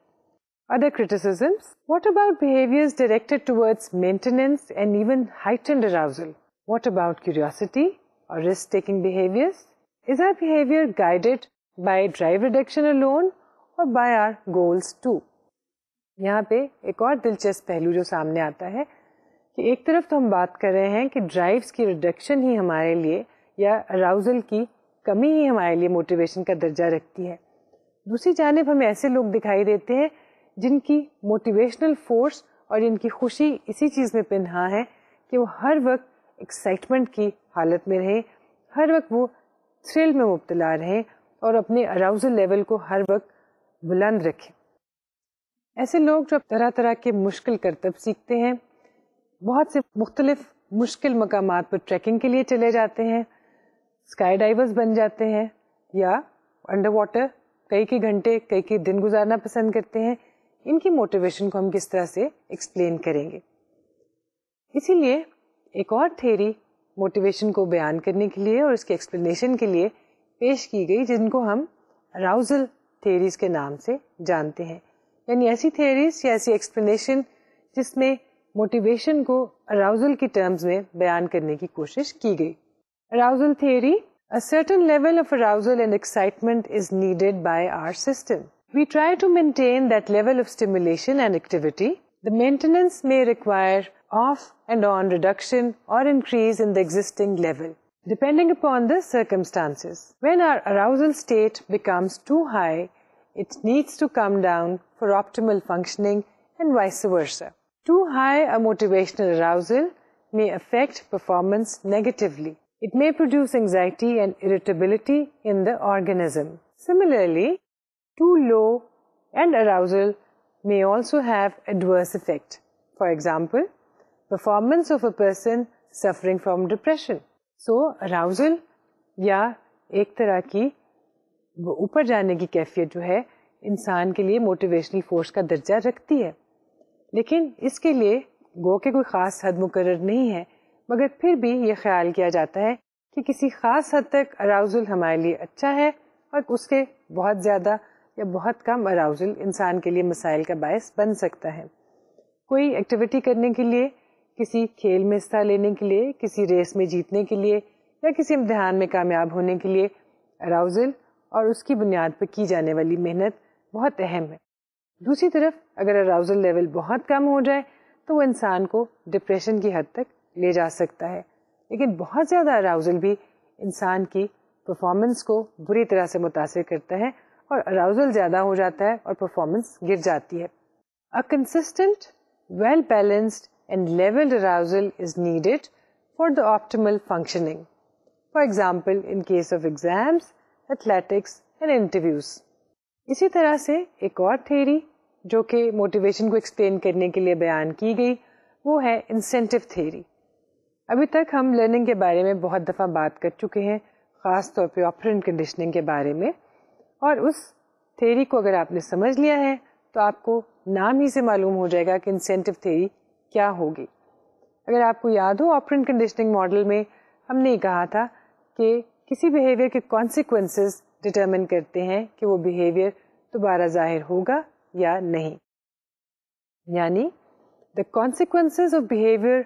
Other criticisms. What about behaviors directed towards maintenance and even heightened arousal? What about curiosity or risk-taking behaviors? Is our behavior guided by drive reduction alone or by our goals too? یہاں پہ ایک اور دلچسپ پہلو جو سامنے آتا ہے کہ ایک طرف تو ہم بات کر رہے ہیں کہ ڈرائیوز کی ریڈکشن ہی ہمارے لیے یا اراؤزل کی کمی ہی ہمارے لیے موٹیویشن کا درجہ رکھتی ہے. دوسری جانب ہمیں ایسے لوگ دکھائی دیتے ہیں جن کی موٹیویشنل فورس اور جن کی خوشی اسی چیز میں پنہاں ہے کہ وہ ہر وقت ایکسائٹمنٹ کی حالت میں رہیں, ہر وقت وہ تھرل میں مبتلا رہیں اور اپنے اراؤزل لیول کو ہر وقت بلند رکھیں. ایسے لوگ جو طرح طرح کے مشکل کرتب سیکھتے ہیں, بہت سے مختلف مشکل مقامات پر ٹریکنگ کے لیے چلے جاتے ہیں, اسکائی ڈائیورز بن جاتے ہیں, یا انڈر واٹر کئی گھنٹے کئی دن گزارنا پسند کرتے ہیں, ان کی موٹیویشن کو ہم کس طرح سے ایکسپلین کریں گے. اسی لیے ایک اور تھیوری موٹیویشن کو بیان کرنے کے لیے اور اس کے ایکسپلینیشن کے لیے پیش کی گئی, جن کو ہم اراؤزل تھیوریز کے نام سے جانتے ہیں. یعنی ایسی تھیوریز یا ایسی ایکسپلینیشن جس میں موٹیویشن کو اراؤزل کی ٹرمز میں بیان کرنے کی کوشش کی گئی. Arousal theory. A certain level of arousal and excitement is needed by our system. We try to maintain that level of stimulation and activity. The maintenance may require off and on reduction or increase in the existing level, depending upon the circumstances. When our arousal state becomes too high, it needs to come down for optimal functioning and vice versa. Too high a motivational arousal may affect performance negatively. It may produce anxiety and irritability in the organism. Similarly, too low and arousal may also have adverse effect. For example, performance of a person suffering from depression. So, arousal یا ایک طرح کی اوپر جانے کی کیفیت جو ہے انسان کے لیے موٹیویشنل فورس کا درجہ رکھتی ہے, لیکن اس کے لیے گو کہ کوئی خاص حد مقرر نہیں ہے, مگر پھر بھی یہ خیال کیا جاتا ہے کہ کسی خاص حد تک اراؤزل ہمارے لیے اچھا ہے اور اس کے بہت زیادہ یا بہت کم اراؤزل انسان کے لیے مسائل کا باعث بن سکتا ہے. کوئی ایکٹیویٹی کرنے کے لیے, کسی کھیل میں حصہ لینے کے لیے, کسی ریس میں جیتنے کے لیے یا کسی امتحان میں کامیاب ہونے کے لیے اراؤزل اور اس کی بنیاد پر کی جانے والی محنت بہت اہم ہے. دوسری طرف اگر اراؤزل لیول بہت کم ہو جائے تو وہ انسان کو ڈپریشن کی حد تک لے جا سکتا ہے. لیکن بہت زیادہ اراؤزل بھی انسان کی پرفارمنس کو بری طرح سے متاثر کرتا ہے اور اراؤزل زیادہ ہو جاتا ہے اور پرفارمنس گر جاتی ہے. A consistent, well-balanced and leveled arousal is needed for the optimal functioning. For example, in case of exams, athletics and interviews. اسی طرح سے ایک اور تھیری جو کہ موٹیویشن کو ایکسپلین کرنے کے لیے بیان کی گئی وہ ہے انسینٹو تھیری. ابھی تک ہم لرننگ کے بارے میں بہت دفعہ بات کر چکے ہیں, خاص طور پہ آپرینٹ کنڈیشننگ کے بارے میں, اور اس تھیری کو اگر آپ نے سمجھ لیا ہے تو آپ کو نام ہی سے معلوم ہو جائے گا کہ انسینٹو تھیری کیا ہوگی. اگر آپ کو یاد ہو آپرینٹ کنڈیشننگ ماڈل میں ہم نے کہا تھا کہ کسی بیہیویئر کے کانسیکوینسز ڈٹرمن کرتے ہیں کہ وہ بیہیویئر دوبارہ ظاہر ہوگا یا نہیں. یعنی the consequences of behavior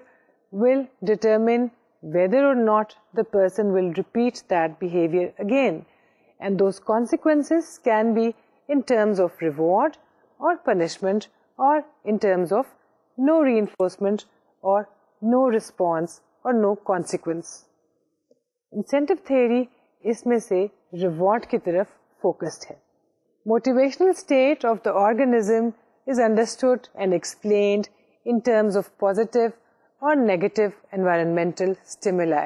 will determine whether or not the person will repeat that behavior again, and those consequences can be in terms of reward or punishment or in terms of no reinforcement or no response or no consequence. Incentive theory اس میں سے reward کی طرف focused ہے. Motivational state of the organism is understood and explained in terms of positive or negative environmental stimuli.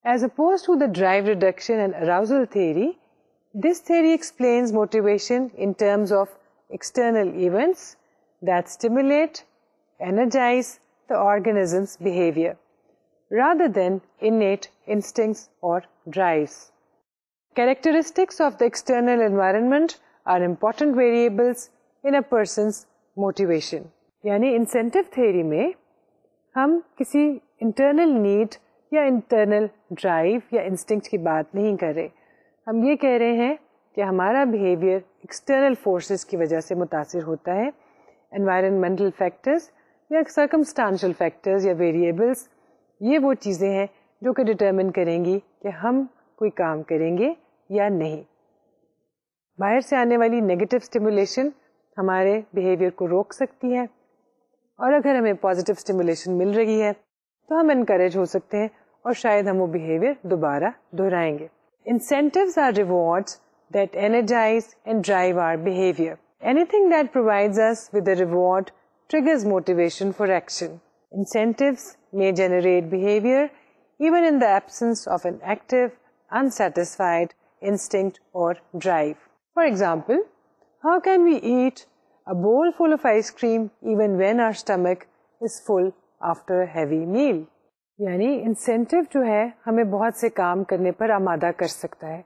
As opposed to the drive reduction and arousal theory, this theory explains motivation in terms of external events that stimulate, energize the organism's behavior, rather than innate instincts or drives. Characteristics of the external environment are important variables in a person's motivation. یعنی incentive theory میں ہم کسی internal need یا internal drive یا instinct کی بات نہیں کر رہے. ہم یہ کہہ رہے ہیں کہ ہمارا بیہیویئر ایکسٹرنل فورسز کی وجہ سے متاثر ہوتا ہے. انوائرمنٹل فیکٹرز یا سرکمسٹانشل فیکٹرز یا ویریبلس, یہ وہ چیزیں ہیں جو کہ ڈٹرمن کریں گی کہ ہم کوئی کام کریں گے یا نہیں. باہر سے آنے والی نیگیٹو اسٹیمولیشن ہمارے بیہیویئر کو روک سکتی ہے, اور اگر ہمیں پازیٹیو اسٹیمولیشن مل رہی ہے تو ہم انکریج ہو سکتے ہیں اور شاید ہم وہ بیہیویئر دوبارہ دہرائیں گے. Incentives are rewards that energize and drive our behavior. Anything that provides us with a reward triggers motivation for action. Incentives may generate behavior even in the absence of an active, unsatisfied instinct or drive. For example, how can we eat a bowl full of ice cream even when our stomach is full after a heavy meal? یعنی incentive جو ہے ہمیں بہت سے کام کرنے پر آمادہ کر سکتا ہے.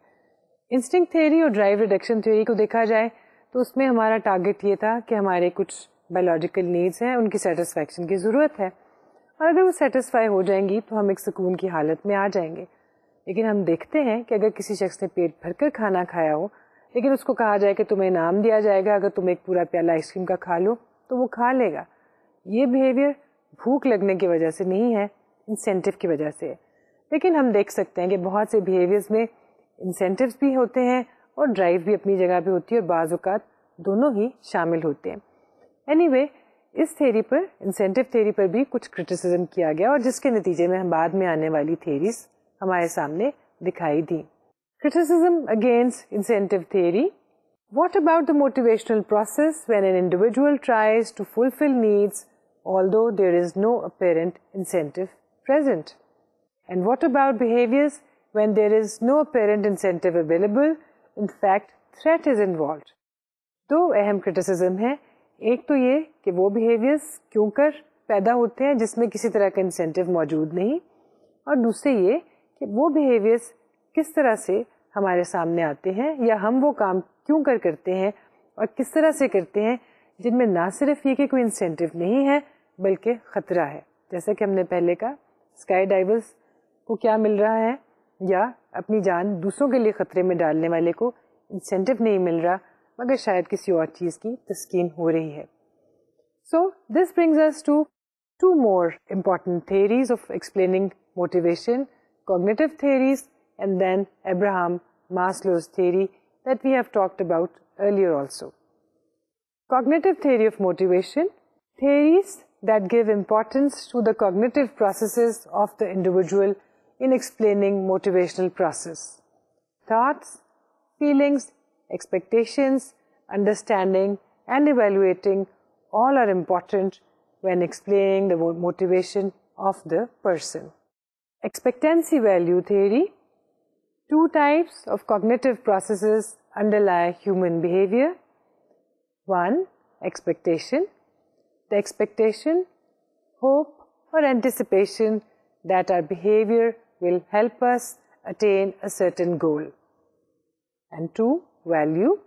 انسٹنکٹ تھیوری اور ڈرائیو ریڈکشن تھیوری کو دیکھا جائے تو اس میں ہمارا ٹارگیٹ یہ تھا کہ ہمارے کچھ بایولوجیکل نیڈس ہیں, ان کی سیٹسفیکشن کی ضرورت ہے, اور اگر وہ سیٹسفائی ہو جائیں گی تو ہم ایک سکون کی حالت میں آ جائیں گے. لیکن ہم دیکھتے ہیں کہ اگر کسی شخص نے پیٹ بھر کر کھانا کھایا ہو لیکن اس کو کہا جائے کہ تمہیں انعام دیا جائے گا اگر تم ایک پورا پیالہ آئس کریم کا کھا لو, تو وہ کھا لے گا. یہ بیہیویئر بھوک لگنے کی وجہ سے نہیں ہے, انسینٹیو کی وجہ سے. لیکن ہم دیکھ سکتے ہیں کہ بہت سے بیہیویئرز میں انسینٹیوز بھی ہوتے ہیں اور ڈرائیو بھی اپنی جگہ پہ ہوتی ہے, اور بعض اوقات دونوں ہی شامل ہوتے ہیں. اینی وے, اس تھیوری پر, انسینٹیو تھیوری پر بھی کچھ کرٹیسزم کیا گیا, اور جس کے نتیجے میں بعد میں آنے والی تھیوریز ہمارے سامنے دکھائی دی. Criticism against incentive theory. What about the motivational process when an individual tries to fulfill needs although there is no apparent incentive present? And what about behaviors when there is no apparent incentive available? In fact, threat is involved. دو اہم criticism ہیں. ایک تو یہ کہ وہ behaviors کیوں کر پیدا ہوتے ہیں جس میں کسی طرح کا incentive موجود نہیں, اور دوسرے یہ کہ وہ behaviors کس طرح سے ہمارے سامنے آتے ہیں یا ہم وہ کام کیوں کرتے ہیں اور کس طرح سے کرتے ہیں جن میں نہ صرف یہ کہ کوئی انسینٹیو نہیں ہے بلکہ خطرہ ہے. جیسا کہ ہم نے پہلے کہا, اسکائی ڈائیورز کو کیا مل رہا ہے, یا اپنی جان دوسروں کے لیے خطرے میں ڈالنے والے کو انسینٹیو نہیں مل رہا مگر شاید کسی اور چیز کی تسکین ہو رہی ہے. So this brings us to two more important theories of explaining motivation, cognitive theories, and then Abraham Maslow's theory that we have talked about earlier also. Cognitive theory of motivation, theories that give importance to the cognitive processes of the individual in explaining motivational process. Thoughts, feelings, expectations, understanding and evaluating all are important when explaining the motivation of the person. Expectancy value theory. Two types of cognitive processes underlie human behavior. One, expectation. The expectation, hope or anticipation that our behavior will help us attain a certain goal. And two, value.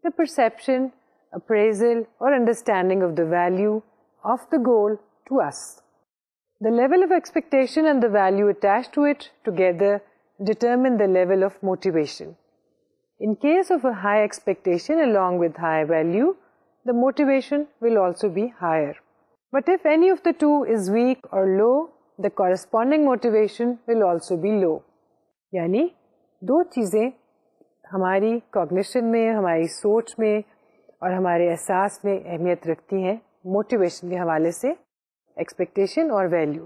The perception, appraisal or understanding of the value of the goal to us. The level of expectation and the value attached to it together determine the level of motivation. In case of a high expectation along with high value, the motivation will also be higher. But if any of the two is weak or low, the corresponding motivation will also be low. یعنی دو چیزیں ہماری cognition میں، ہماری سوچ میں اور ہمارے احساس میں اہمیت رکھتی ہیں موٹیویشن کے حوالے سے، ایکسپیکٹیشن اور ویلیو.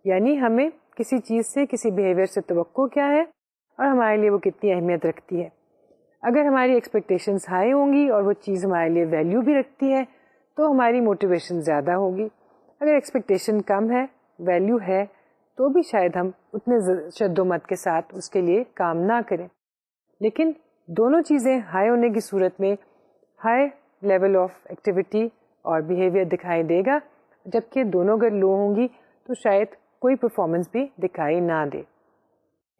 یعنی ہمیں کسی چیز سے، کسی بیہیویئر سے توقع کیا ہے اور ہمارے لیے وہ کتنی اہمیت رکھتی ہے. اگر ہماری ایکسپیکٹیشنز ہائی ہوں گی اور وہ چیز ہمارے لیے ویلیو بھی رکھتی ہے تو ہماری موٹیویشن زیادہ ہوگی. اگر ایکسپیکٹیشن کم ہے، ویلیو ہے، تو بھی شاید ہم اتنے شد و مت کے ساتھ اس کے لیے کام نہ کریں. لیکن دونوں چیزیں ہائی ہونے کی صورت میں ہائی لیول آف ایکٹیویٹی اور بیہیویئر دکھائی دے گا، جبکہ دونوں اگر لو ہوں گی تو شاید کوئی پرفارمنس بھی دکھائی نہ دے.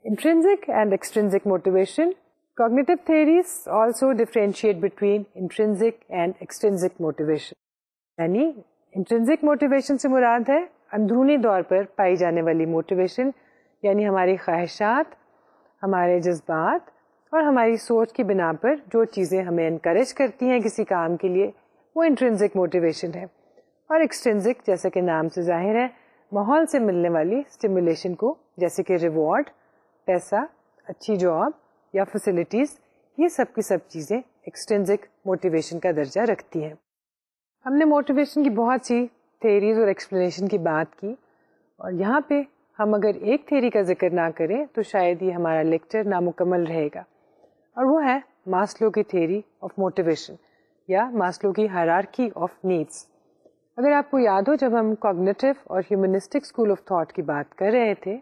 Intrinsic and extrinsic motivation. Cognitive theories also differentiate between intrinsic and extrinsic motivation. یعنی intrinsic motivation سے مراد ہے اندرونی طور پر پائی جانے والی موٹیویشن، یعنی ہماری خواہشات، ہمارے جذبات اور ہماری سوچ کی بنا پر جو چیزیں ہمیں انکریج کرتی ہیں کسی کام کے لیے، وہ انٹرنسک موٹیویشن ہے. اور ایکسٹرنسک جیسا کہ نام سے ظاہر ہے، ماحول سے ملنے والی اسٹیمولیشن کو، جیسے کہ ریوارڈ، پیسہ، اچھی جاب یا فیسلٹیز، یہ سب کی سب چیزیں ایکسٹرنسک موٹیویشن کا درجہ رکھتی ہیں. ہم نے موٹیویشن کی بہت سی تھیریز اور ایکسپلینیشن کی بات کی، اور یہاں پہ ہم اگر ایک تھیری کا ذکر نہ کریں تو شاید یہ ہمارا لیکچر نامکمل رہے گا، اور وہ ہے ماسلو کی تھیری آف موٹیویشن یا ماسلو کی ہائرارکی آف نیڈس. اگر آپ کو یاد ہو، جب ہم کوگنیٹو اور ہیومنسٹک اسکول آف تھاٹ کی بات کر رہے تھے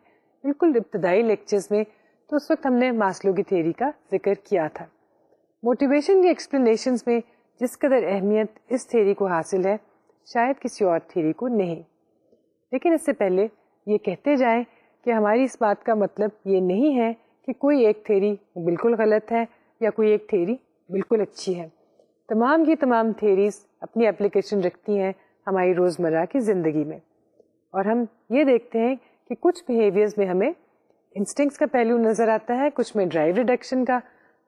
بالکل ابتدائی لیکچرز میں، تو اس وقت ہم نے ماسلو کی تھیری کا ذکر کیا تھا. موٹیویشن کی ایکسپلینیشنز میں جس قدر اہمیت اس تھیری کو حاصل ہے شاید کسی اور تھیری کو نہیں. لیکن اس سے پہلے یہ کہتے جائیں کہ ہماری اس بات کا مطلب یہ نہیں ہے کہ کوئی ایک تھیری بالکل غلط ہے یا کوئی ایک تھیری بالکل اچھی ہے. تمام کی تمام تھیریز اپنی اپلیکیشن رکھتی ہیں ہماری روزمرہ کی زندگی میں، اور ہم یہ دیکھتے ہیں کہ کچھ بیہیویئرز میں ہمیں انسٹنکٹس کا پہلو نظر آتا ہے، کچھ میں ڈرائیو ریڈکشن کا،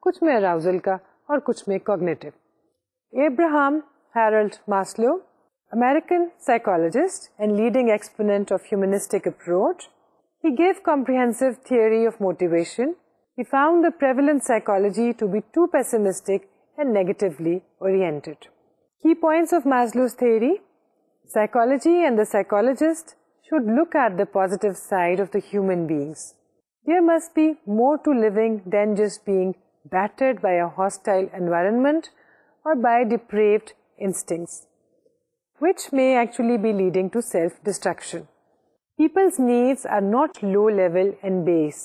کچھ میں اراؤزل کا، اور کچھ میں cognitive. Abraham Herald Maslow, American psychologist and leading exponent of humanistic approach, he gave comprehensive theory of motivation. He found the prevalent psychology to be too pessimistic and negatively oriented. Key points of Maslow's theory: psychology and the psychologist should look at the positive side of the human beings. There must be more to living than just being battered by a hostile environment or by depraved instincts, which may actually be leading to self-destruction. People's needs are not low level and base.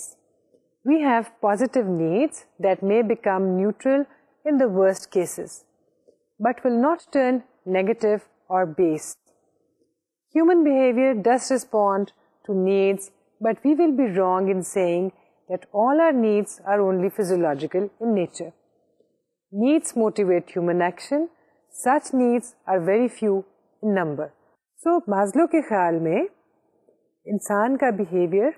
We have positive needs that may become neutral in the worst cases, but will not turn negative or base. Human behavior does respond to needs, but we will be wrong in saying that all our needs are only physiological in nature. Needs motivate human action. Such needs are very few number. مازلو کے خیال میں انسان کا behaviour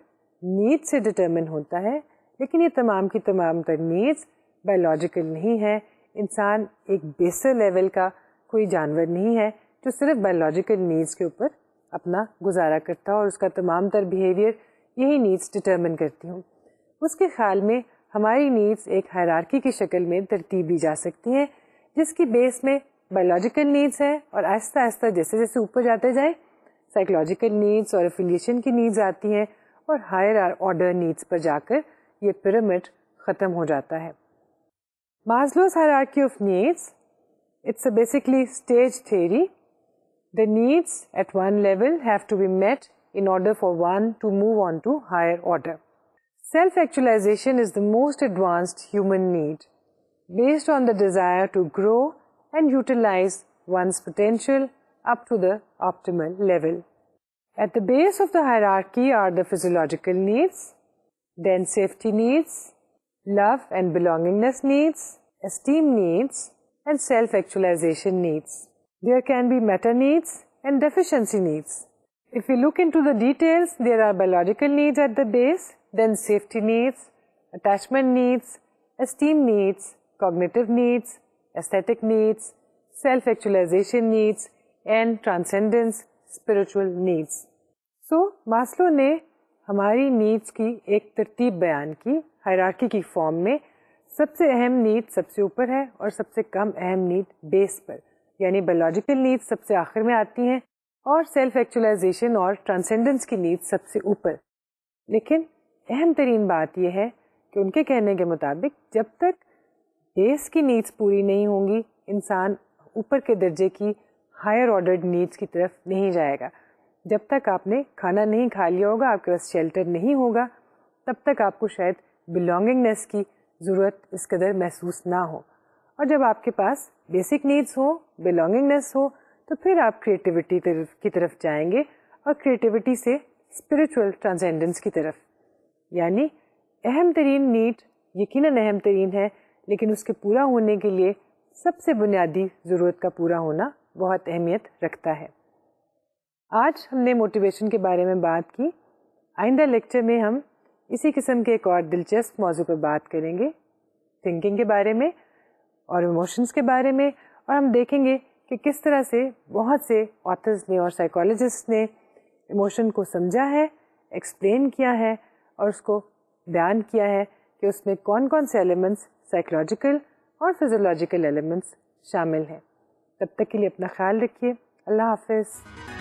need سے determine ہوتا ہے، لیکن یہ تمام کی تمام تر نیڈس بایولوجیکل نہیں ہے. انسان ایک بیسر لیول کا کوئی جانور نہیں ہے جو صرف بایولوجیکل نیڈس کے اوپر اپنا گزارا کرتا ہو اور اس کا تمام تر بیہیویئر یہی نیڈس ڈٹرمن کرتی ہوں. اس کے خیال میں ہماری نیڈس ایک ہائرارکی کی شکل میں ترتیب دی جا سکتی ہیں، جس کی بیس میں بایولوجیکل نیڈس ہے، اور آہستہ آہستہ جیسے جیسے اوپر جاتے جائیں سائیکولوجیکل نیڈس اور افیلیشن کی نیڈس آتی ہیں، اور ہائر آرڈر نیڈس پر جا کر یہ پیرامڈ ختم ہو جاتا ہے. Maslow's hierarchy of needs, it's a basically stage theory. The needs at one level have to be met in order for one to move on to higher order. Self-actualization is the most advanced human need, based on the desire to grow and utilize one's potential up to the optimal level. At the base of the hierarchy are the physiological needs, then safety needs, love and belongingness needs, esteem needs, and self-actualization needs. There can be meta needs and deficiency needs. If we look into the details, there are biological needs at the base, then safety needs, attachment needs, esteem needs, cognitive needs, aesthetic needs, self-actualization needs, and transcendence, spiritual needs. So, Maslow نے ہماری needs کی ایک ترتیب بیان کی hierarchy کی form میں. سب سے اہم نیڈ سب سے اوپر ہے اور سب سے کم اہم نیڈ بیس پر، یعنی بایولوجیکل نیڈ سب سے آخر میں آتی ہیں اور سیلف ایکچولائزیشن اور ٹرانسینڈنس کی نیڈ سب سے اوپر. لیکن اہم ترین بات یہ ہے کہ ان کے کہنے کے مطابق جب تک بیس کی نیڈس پوری نہیں ہوں گی انسان اوپر کے درجے کی ہائر آرڈرڈ نیڈس کی طرف نہیں جائے گا. جب تک آپ نے کھانا نہیں کھا لیا ہوگا، آپ کے پاس شیلٹر نہیں ہوگا، تب تک آپ کو شاید بلانگنگنیس کی ضرورت اس قدر محسوس نہ ہو. اور جب آپ کے پاس بیسک نیڈس ہو، بلانگنگنیس ہو، تو پھر آپ کریٹیوٹی کی طرف جائیں گے اور کریٹیوٹی سے اسپرچل ٹرانسینڈنس کی طرف. یعنی اہم ترین نیڈ یقیناً اہم ترین ہے، لیکن اس کے پورا ہونے کے لیے سب سے بنیادی ضرورت کا پورا ہونا بہت اہمیت رکھتا ہے. آج ہم نے موٹیویشن کے بارے میں بات کی. آئندہ لیکچر میں ہم اسی قسم کے ایک اور دلچسپ موضوع پر بات کریں گے، تھنکنگ کے بارے میں اور ایموشنس کے بارے میں، اور ہم دیکھیں گے کہ کس طرح سے بہت سے آتھرز نے اور سائیکالوجسٹ نے ایموشن کو سمجھا ہے، ایکسپلین کیا ہے اور اس کو بیان کیا ہے کہ اس میں کون کون سے ایلیمنٹس سائیکولوجیکل اور فزیولوجیکل ایلیمنٹس شامل ہیں. تب تک کے لیے اپنا خیال رکھیے. اللہ حافظ.